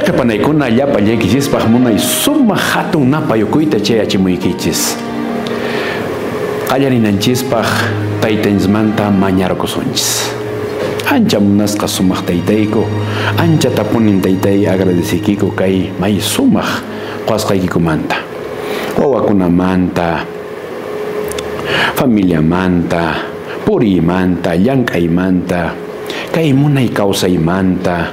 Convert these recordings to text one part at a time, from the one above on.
qipanaykuna llapa llankichispa munay suma hatun napayukuyta chay achimuykichis. Qallarinanchispaq taytanchimanta mañarkusunchis. Ancha munasqa sumaq taytayku, ancha tapunin taytay agradecikiku kay may sumaq qhasqaykikumanta. Wawakunamanta, familiamanta, puriymanta, llank'aymanta, kay munay kawsaymanta,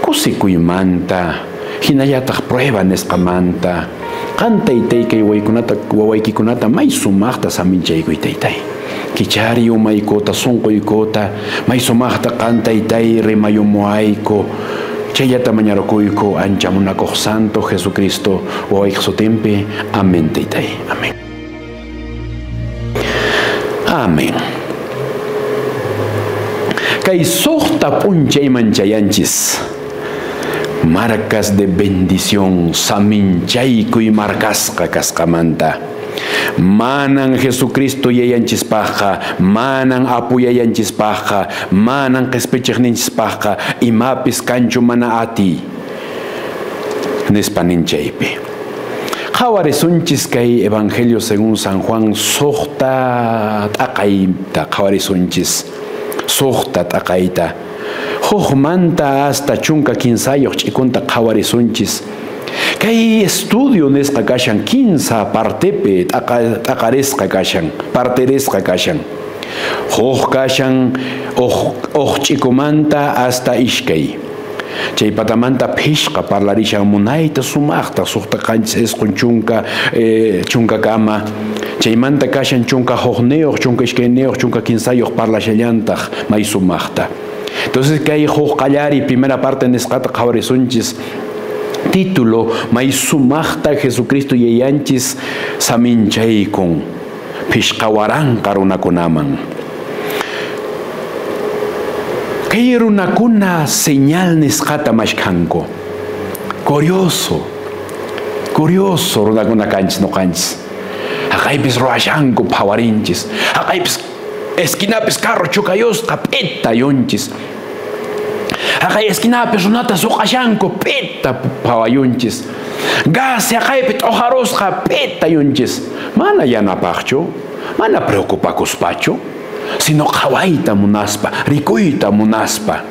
kusikuymanta, hinallataq prueba nisqamanta, qan taytay kay wawaykikunata may sumaqta saminchaykuy taytay. Kichari umaykota sunquykota, may sumaqta qan taytay rimayumuayku, chayata mañarukuyku ancha munakuq Santo Jesucristo wawayki sutinpi. Amén taytay. Amén. Amén. Kay suqta p'unchayman chayanchis, marcas de bendición saminchaykuy marcasqa kasqamanta. Manan Jesucristo yayanchispaqqa, manan apuyayanchispaqqa, manan qhispichiqninchispaqqa imapis kanchu mana ati nispaninchaypi. Qhawarisunchis kay Evangelio según San Juan suqta t'aqayta qhawarisunchis, suqta t'aqayta hukmanta hasta chunka kinsayuq ch'ikunta qhawarisunchis. Kay estudio nisqa kashan 15 partepe t'aqarisqa kashan, parterisqa kashan. Huk kashan ch'ikumanta hasta ishkay. Chay patamanta phishqa parlarishan munayta sumaqta suqta qanchis isqun chunka kama. Chaymanta kashan chunka hukniyuq, chunka ishkayniyuq, chunka kinsayuq parlashallantaq may sumaqta. Entonces kay huk qallari primera parte nisqata qhawarisunchis. Título may sumaqta Jesucristo yayanchis saminchaykun phishqawaranqa runakunaman. Kay runakuna señal nisqata mashkhanku. Curioso runakuna kanchis nuqanchis. Haqaypis ruwashanku phawarinchis, haqaypis esquinapis carro chukayusqa p'ita yunchis. Haqay esquinapis runata suqashanku p'ita phawayunchis. Gas haqaypi t'uharusqa p'ita yunchis. Mana yanapaqchu, mana preocupakuspachu, sino qhawayta munaspa, rikuyta munaspa.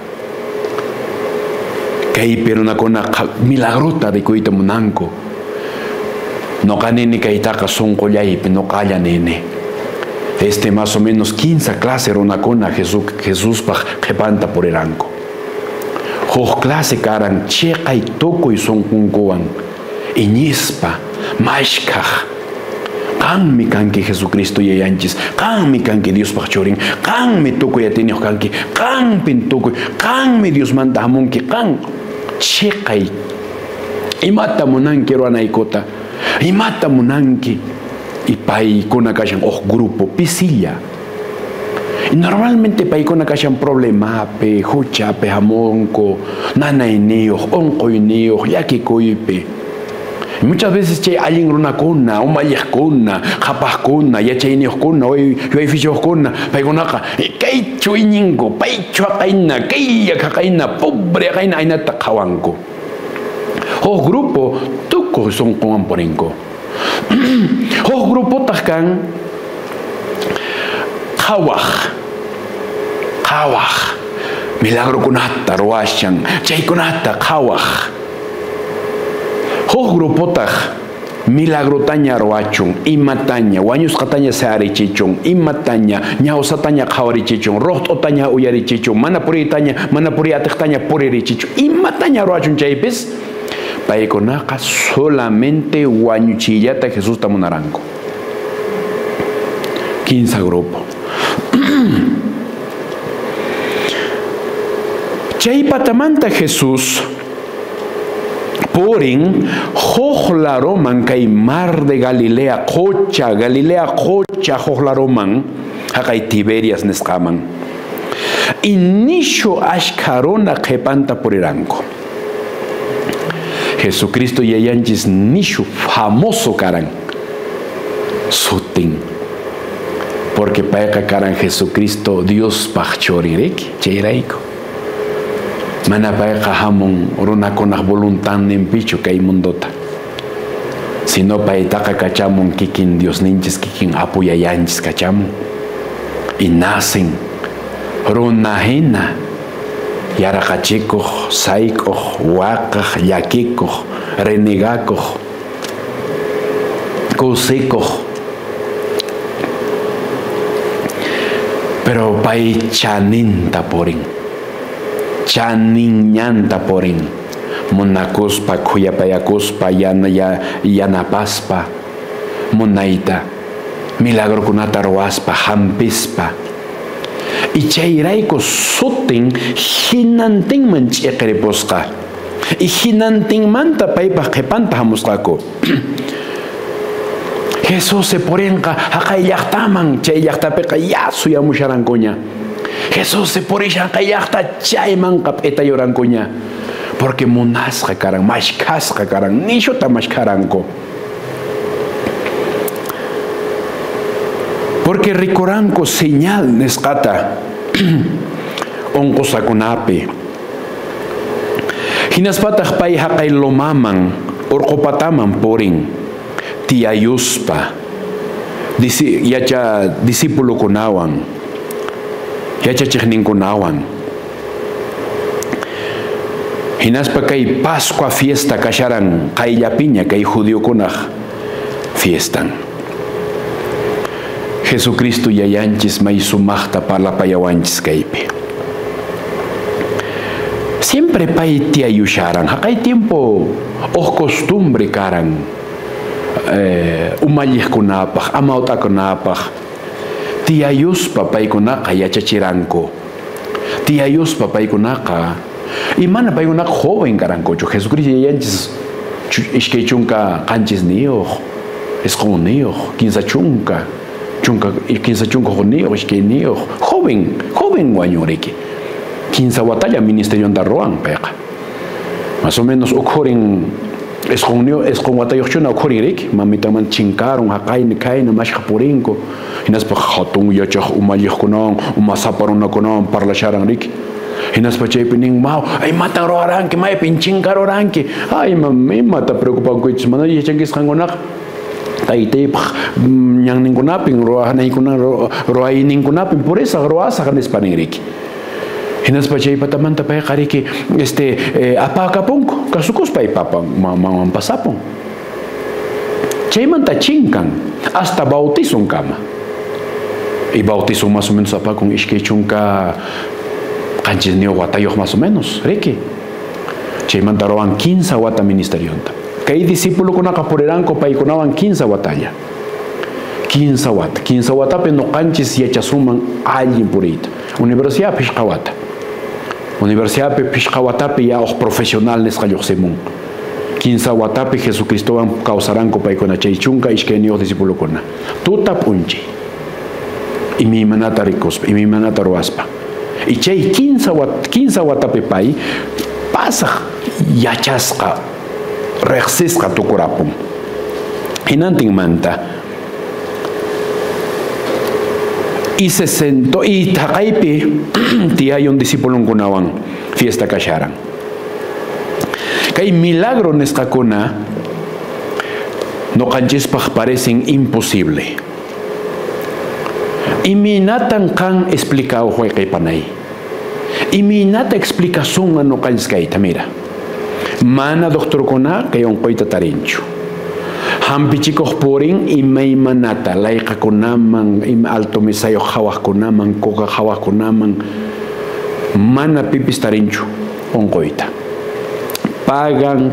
Kaypi runakuna milagruta rikuyta munanku. Noqa nini kaytaqa sunqullaypi nuqalla nini. Más o menos 15 clase runakuna Jesuspaq qhipanta puriranku. Huk clase karan chiqay tukuy sunqunkuwan iñispa mashkaq. Qanmi kanki Jesucristo yayanchis, qanmi kanki Diospaq churin, qanmi tukuy atiniq kanki, qanpin tukuy, qanmi Diosmanta hamunki, qan chiqay. Imata munanki ruanaykota, imata munanki. Y paykuna kashan grupo pisilla. Y normalmente paykuna kashan problemape, huchape, hamonko, nanayniyuq, onqoyniyuq, llakikuypi. Y muchas veces chay allin runakuna, umalliqkuna, qhapaqkuna, yachayniyuqkuna, wayfichuqkuna, paykunaqa kay chuyninku, paychu haqayna, kay haqayna, pobre haqayna aynata qhawanku. Grupo tukuy sunqunwan purinku. Grupo kan qhawaq milagrukunata ruwashan, chaykunata qhawaq. Grupotaq milagrutaña ruwachun, imataña wañusqataña searichichun, imataña ñawsataña qhawarichichun, ruqt'utaña uyarichichun, mana puri atiqtaña puririchichun, imataña ruwachun chaypis. Paykunaqa solamente wañuchillata Jesusta munaranku. 15 grupo. Chay patamanta Jesús purin hojlaroman kay mar de Galilea qocha hojlaroman haqay Tiberias nisqaman. Inishu ashkarona qhipanta puriranku. Jesucristo yayanchis nishu famoso karan sutin. Porque payqa karan Jesucristo Dios paqchoririki chayrayku. Mana payqa hamun runakunaq voluntad nimpichu kay mundota. Sino paytaqa kachamun kikin Dios ninchis kikin apuyayanchis kachamun. Y nacen runa hina yaraqachikuq, sayk'uq, waqaq, llakikuq, renegakuq, kusikuq. Pero pay chaninta porin, chaninñanta porin, munakuspa, kuyapayakuspa, yanapaspa, munayta, milagrukunata ruwaspa, hampispa. Y chayrayku sutin hinantinman ch'iqripusqa. Y hinantinmanta paypaq qhipanta hamusqaku. Jesús se porinqa haqay llaqtaman, chay llaqtapiqa yasuyamusharankuña. Jesús se porishanqa llaqta chaymanqa p'itayurankuña. Porque munasqa karan, mashkhasqa karan, nishuta mashkharanku. Porque rikuranku señal nisqata unqusakunapi. Hinaspataq pay haqay lumaman, urqupataman purin, tiyayuspa, yacha discípulukunawan, yachachiqninkunawan. Hinaspa kay Pascua fiesta kasharan qayllapiña kay judiokunaq fiestan. Jesucristo yayanchis may sumaqta parlapayawanchis kaypi. Siempre pay tiyayusharan, haqay tiempo costumbre karan, umalliqkunapaq, amawt'akunapaq, tiyayuspa paykunaqa yachachiranku. Tiyayuspa paykunaqa, y mana paykunaqa joven karankuchu. Jesucristo yayanchis ishkay chunka qanchis niyuq, isqun niyuq, kinsa chunka niyuq, ishkay niyuq, joven wañuriki. 15 watalla ministerio anda roan payqa. Más o menos ukhurin isqun watayuqchuna ukhurinrik, mamitaman chinkaron haqayni kayna mashqa purinku. Hinaspa hatun yachaq umalliqkunawan, umasaparunakunawan parlasharanrik. Hinaspa chaypi nin ay matan roaranki, maypin chinkaroranki. Ay imata preocupankuchis, mana yachankisankunaqa. Taytaypaq ñanninkunapin roayninkunapin purisa roasaq nispaninriki. Hinaspa chaypatamanta payqa riki apakapunku kasukuspa ipapan maman pasapun. Chaymanta chinkan hasta bautizun kama. Y bautizun más o menos apakun ishkay chunka qanchis niyuq watayuq más o menos riki. Chaymanta roan 15 wata ministerionta. Kay discípulukunaqa puriranku paykunawan 15 watalla. 15 watapi nuqanchis yachasuman allin puriyta. Universidad pishqa wata. Universidad pishqa watapi ya profesional nisqa lluqsimun. 15 watapi Jesucristowan kawsaranku paykuna chay chunka ishkay niyuq discípulukuna. Tuta p'unchi. Imimanata rikuspa, imimanata ruwaspa. Y chay 15 watapi pay pasaq yachasqa, reqsisqa tukurapun. Hinantinmanta y se sentó y taqaypi tiyayun discípulunkunawan fiesta kasharan. Kay milagro nisqakuna noqanchispaq parecen imposible. Iminatan kan explicado kay panay. Iminata explicación noqanchis kayta mira. Mana doctorkuna kay unquyta tarinchu. Hampichikuq purin imaymanata layqakunaman, alto misayo qhawaqkunaman, kuqa qhawaqkunaman, mana pipis tarinchu unquyta. Pagan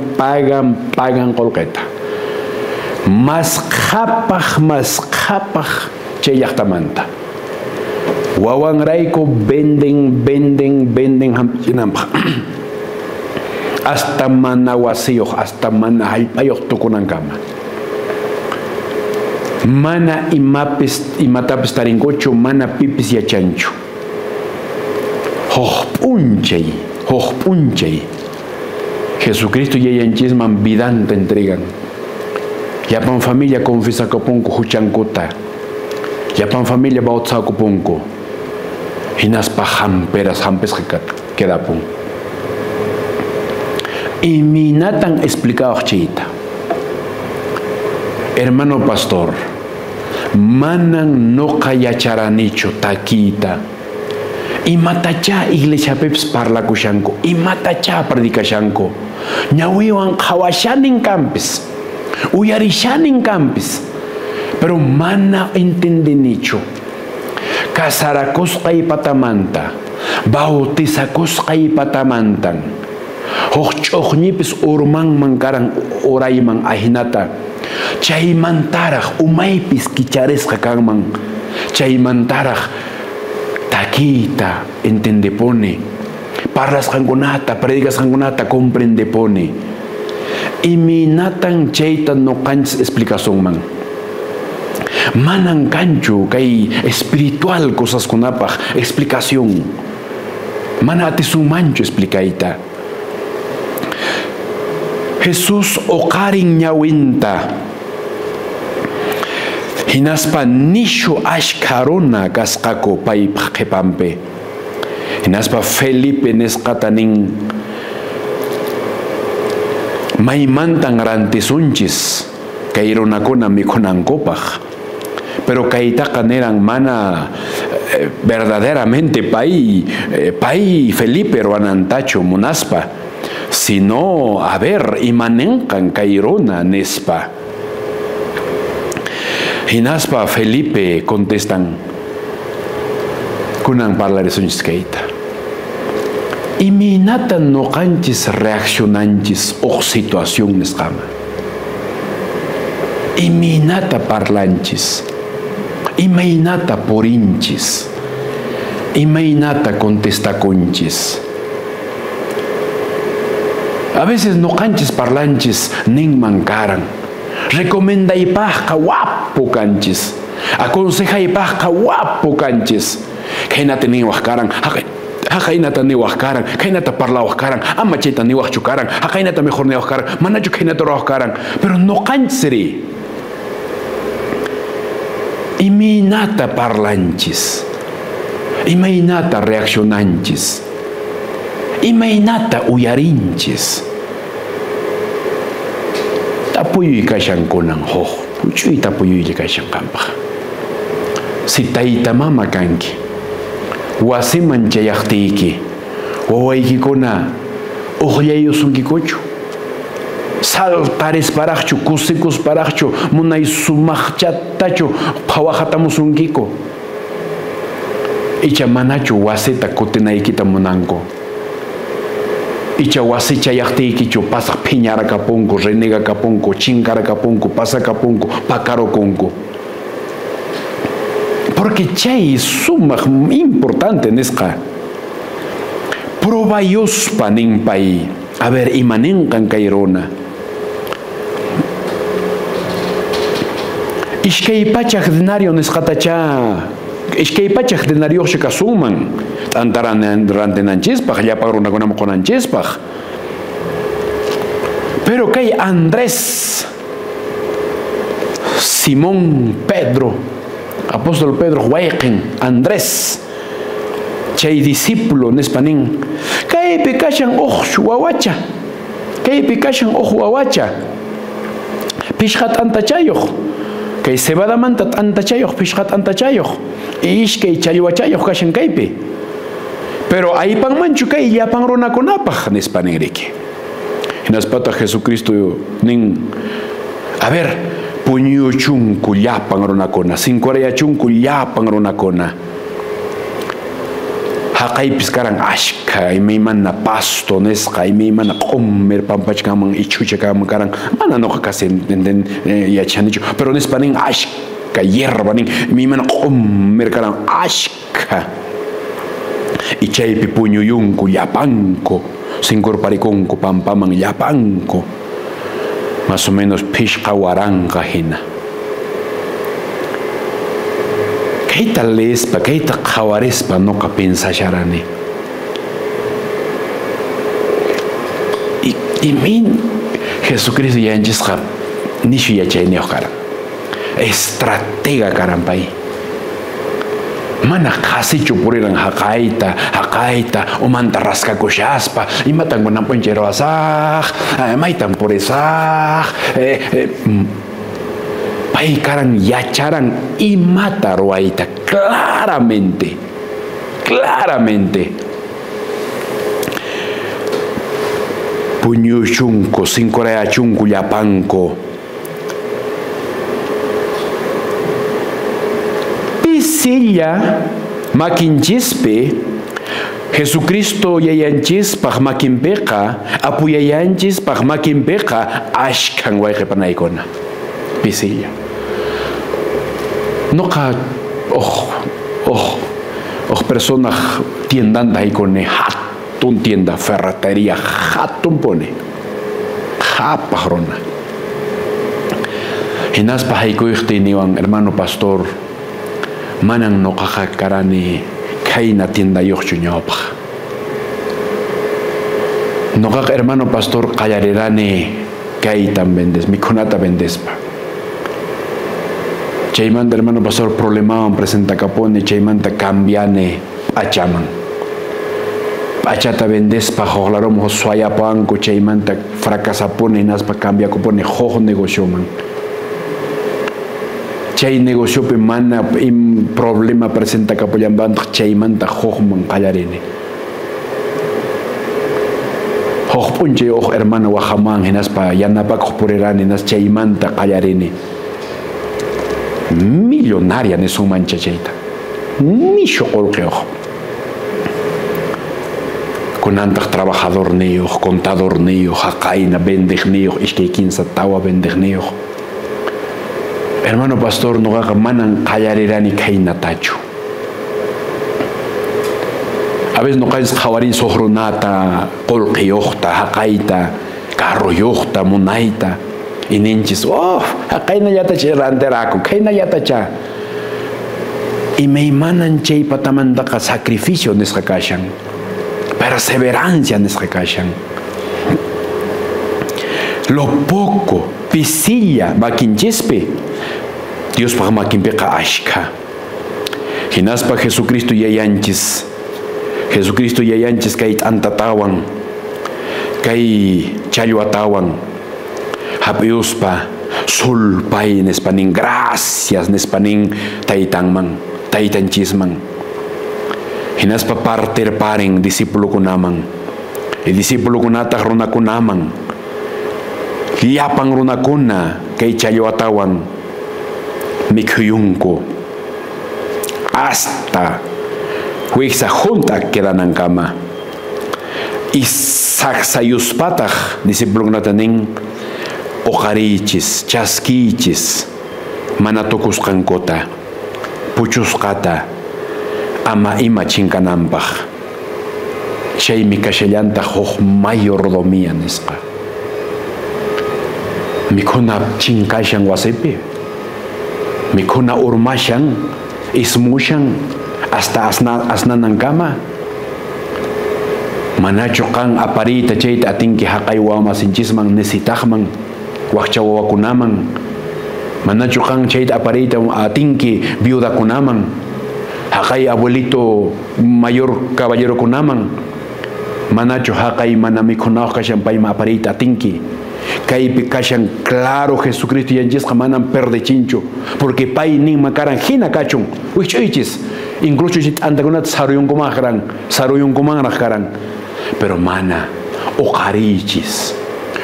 qolqeta. Mas qhapaq chay llaqtamanta. Wawanrayku venden hampichinanpaq. Hasta mana wasiyuq, hasta mana hallp'ayuq tukunankama. Mana imatapis tarinkuchu, mana pipis yachanchu. Hoqp'unchay. Jesucristo yayanchisman vidanta entregan. Yapan familia confesakupunku huchankuta. Yapan familia bautizakupunku. Hinaspa hampisqa quedapun. Iminatan explicado chita. Hermano pastor, manan no kayacharanicho taquita. Y matacha iglesia peps parla kushanko. Y matacha predicashanko. Ñawiwan kawashanin campis. Uyarishanin campis. Pero mana entendenicho. Casaracosqay patamanta. Bautizakosqay patamantan. Hoch'oqñipis urman mankaran orayman ahinata. Chaymantaraq umaypis kicharesqa kanman. Chaymantaraq taquita entendepone. Parlas kankunata, predicas kankunata comprendepone. Iminatan chaytan no kanchis explicación man. Manan kanchu kay espiritual cosas kunapaq explicación. Mana atisumanchu explicaita. Jesús okarin ñawinta. Hinaspa nishu ashkaruna kasqaku paypaq qhipampi. Hinaspa Felipe nisqatanin maymantan rantisunchis kay runakuna mikunankupaq. Pero kaytaqa neran mana verdaderamente pay Felipe ruanantachu munaspa, sino a ver imanenqan kay runa nispa. Hinaspa Felipe contestan kunan parlarisunchis kayta. Iminatan noqanchis reaccionanchis oq situación nisqama. Iminata parlanchis. Imaynata porinchis. Imaynata contestaconchis. A veces no canchis parlanchis nin mancaran. Recomendaypaqqa guapo canchis. Aconsejaypaqqa guapo canchis. Kaynata niwaq karan. Haqaynata niwaq karan. Kaynata parlawaq karan. Ama chayta niwaq chukaran. Haqaynata mejor niwaq karan. Manachu kaynata rawaq karan. Pero no canchis. Iminata parlanchis. Imaynata reaccionanchis. Imaynata uyarinchis. Tapuyuy kashankunan hoq. Puchuy tapuyuy kashankanpaq. Si tayta mama kanki, wasiman chayaqtiyki, wawaykikuna uqllayusunkikuchu. Saltares paraqchu, kusikus paraqchu, munay sumaqchatachu qhawaqatamusunkiko. Icha manachu wasita kutinaykita munanko. Icha wasi chayaqtiykichu pasaq phiñara kapunku, renega kapunku, chinkara kapunku, pasa kapunku, pakaro kunku. Porque chay sumaq importante nisqa. Probayuspa ninpay. A ver, imanenqan kay runa. Ishkay pachaq denario nisqatacha. Ishkay pachaq denario shikasuman. Tantaran rantinanchispaq, llapan runakunaman qunanchispaq. Pero kay Andrés, Simón, Pedro, apóstol Pedro, wayqin, Andrés, chay discípulo nispanin, kaypi kashan wawacha, kaypi kashan wawacha, pishqat antachayuq, kay cebadamanta antachayuq, pishqat antachayuq, ishkay challwachayoq kashan kaypi. Pero aypan manchu kay llapan runakunapaq nispanin riki. Hinaspata Jesucristo nin, a ver, puñuchunku llapan runakuna, cincuarayachunku llapan runakuna. Haqaypis karan ashka, imaymana pasto nisqa, imaymana q'umir pampachkaman ichuchakaman karan, mana noqa kasi yachanichu, pero nispanin ashka hierba nin, imaymana q'umir karan ashka. Y chaypi puñuyunku llapanku, sinkurparikunku pampaman llapanku. Más o menos pishqa waranqa hina. Kayta leespa, kayta qhawarispa noqa pensasharani. Y min Jesucristo yanchisqa nishu yachayniyuq karan. Estratega karan pay. Mana qasichu puriran haqayta umanta raskakushaspa imatan kunapunchero asaq maytan purisaq pay karan yacharan imata ruayta claramente puñushunko sinkorayachunku llapanko pisilla makinchispe Jesucristo yayanchispaq makinpiqa apuyayanchispaq makinpiqa ashkan wayqipanaykuna pisilla noqa persona tiendanta haykuni hatun tienda ferretería hatun pone hapaq runa hinaspa haykuyqti niwan hermano pastor manan noqaqa karani khayna tiendayuqchu ñawpaq noqaqa hermano pastor qallarirani kaytan vendes mikhunata vendespa chaymanta hermano pastor problemawan presentakapuni chaymanta cambiane p'achaman p'achata vendespa hoqlaromu suayapanku chaymanta fracasapuni hinaspa cambiakupuni huk negocioman chay negociopi mana problema presentakapullanpantaq chaymanta hukman qallarini huk p'unchay huk hermano wahaman hinaspa yanapakuq purirani hinas chaymanta qallarini millonaria nesunman chachayta ni shuqulqiyuq kunantaq trabajador niyuq contador niyuq haqayna bendiq niyuq ishkay kinsa tawa bendiq niyuq hermano pastor noqaqa manan qallarirani khaynatachu a veces noqanchis qawarin suq runata qullqiyuqta haqayta carruyuqta munayta ininchis haqaynallatacha ranteraku khaynallatacha imaymanan chay patamantaqa sacrificio nisqa kashan perseverancia nisqa kashan lo poco pisilla makinchispi Diospaq makinpiqa ashka hinaspa Jesucristo yayanchis kay t'antatawan kay challwatawan hap'iyuspa sulpay nispanin gracias nispanin taytanchisman hinaspa partirparin discípulukunaman discípulukunataq runakunaman llapan runakuna kay challwatawan mikhuyunku hasta wiksa junta quedanankama y saksayuspataq discípulukunatanin uqarichis chaskichis mana tukusqankota puchusqata ama ima chinkananpaq chaymi kashallantaq huk mayordomía nisqa mikhuna chinkashan wasipi mikhuna urmashan ismushan hasta asnanankama manachu qan apariyta chayta atinki haqay wawmasinchisman nisitaqman waqcha wawakunaman manachu qan chayta apariyta atinki viudakunaman haqay abuelito mayor caballerokunaman manachu haqay mana mikhunawaq kashan payman apariyta atinki kaypi kashan claro Jesucristo yanchisqa manan perdechinchu porque pay ninma karan hina kachun wich'uychis incluso antakunata saruyunkumanraq karan pero mana uqarichis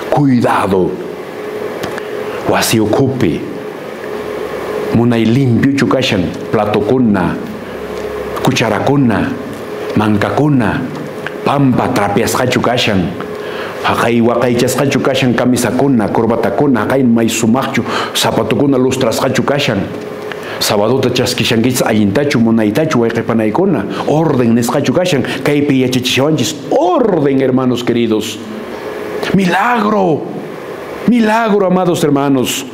cuidado wasi ukupi munay limpiuchu kashan platokuna cucharakuna mankakuna pampa trapiasqachu kashan haqay waqaychasqachu kashan kamisakuna corbatakuna haqay may sumaqchu zapatukuna lustrasqachu kashan sabadota chaskishankichis allintachu munaytachu wayqipanaykuna orden nisqachu kashan kaypi yachachishawanchis orden hermanos queridos milagro amados hermanos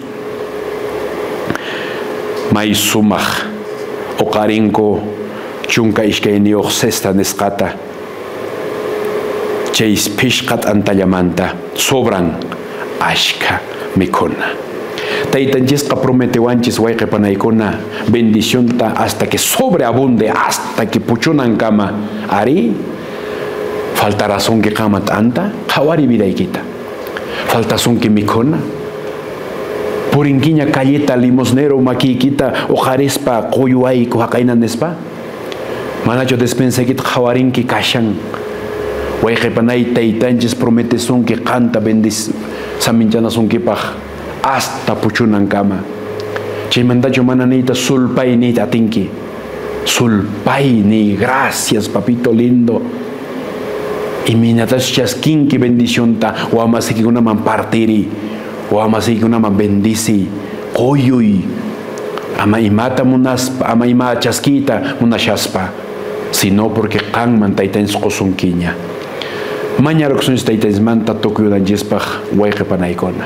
may sumaq uqarinko chunka ishkayniyuq cesta nisqata chay pishqat antallamanta sobran ashka mikhuna Taytanchisqa prometiwanchis wayqipanaykuna bendicionta hasta que sobreabunde, hasta que puchunan kama. Ari, faltará sonki kama tanta, qhawari vidaykita. Faltasunki mikhuna. Purinkiña calleta limosnero makiykita uqarispa quyuayku haqaynanispa. Manachu despensaykita qhawarinki kashan. Wayqipanay taytanchis prometesunki qanta saminchanasunkipak hasta puchunan kama. Chaymantachu mana niyta sulpay niyta atinki. Sulpay ni gracias papito lindo. Y minatas chaskinki bendicionta o amasikikunaman partiri o amasikikunaman bendisi qoyuy ama imata munaspa ama ima chaskita munashaspa sino porque qanman taytanchis qosunkiña mañaruqsunchis taytanchimanta tukuyudanchispaq wayqipanaykuna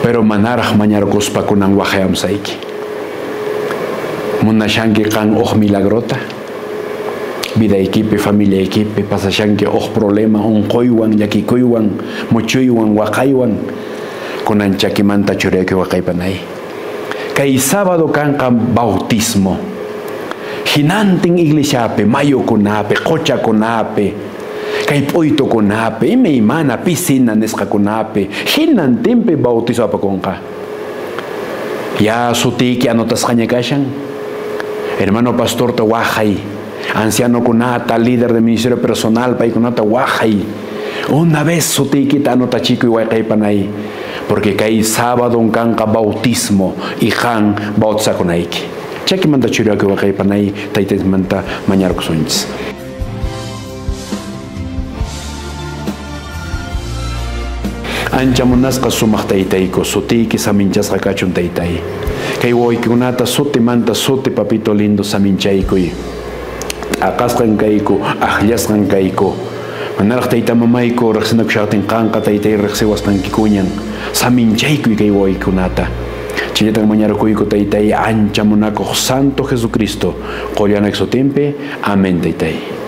pero manaraq mañarukuspa kunan waqayamsayki munashanki qan milagrota vida equipe, familia equipe, pasashanki problema, unquywan, llakikuywan, muchuywan, waqaywan, kunan chakimanta churayki waqaypanay. Kay sábado kanqa bautismo. Hinantin iglesiapi, mayukunapi, qochakunapi, kay p'uytukunapi, imaymana piscina nisqakunapi, hinantinpi bautizo apakunqa. Ya sutiki anotasqaña kashan, hermano pastor ta waqay, anciano kunata, líder de ministerio personal, paykunata waqay. Una vez sutiykita anotachiku waqaypanay, porque kay sábado kanqa bautismo y qan bautizakunayki. Chakimanta churiyaki waqaypanay, taytaymanta mañarukusunchis. Ancha munasqa sumaq taytayku, sutiyki saminchasqa kachun taytay. Kay wawaykunata sutimanta suti papito lindo saminchaykuy. Aqasqan kayku, aqllasqan kayku. Manaraq taytamamayku riqsinakushaqtinqanqa taytay riqsiwasqankikuñan. Saminchaykuy kay wawaykunata. Chayllatak mañarukuyku taytay ancha munakuq Santo Jesucristo. Qollanak sutinpi. Amén taytay.